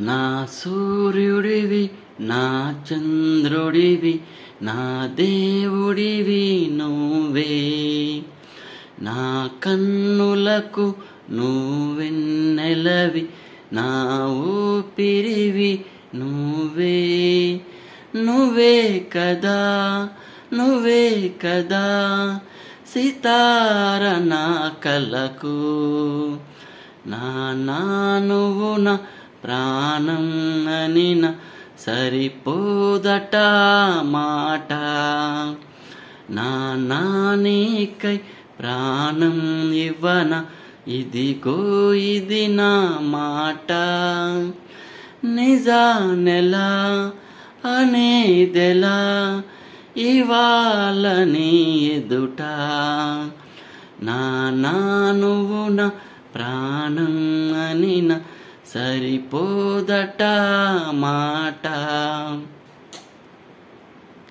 నా సూర్యుడివి నా చంద్రుడివి నా దేవుడివి నువ్వే, నా కన్నులకు నువ్వెన్నెలవి నా ఊపిరివి నువ్వే. నువ్వే కదా నువ్వే కదా సితార నా కలకు, నా నువ్వు నా ప్రాణం అనిన సరిపోదట మాట. నా నీకై ప్రాణం ఇవ్వన ఇదిగో ఇది నా మాట. నిజానెలా అనేదెలా ఇవాళ నీ ఎదుట, నా నువ్వు నా ప్రాణం అనిన సరిపోదట మాట.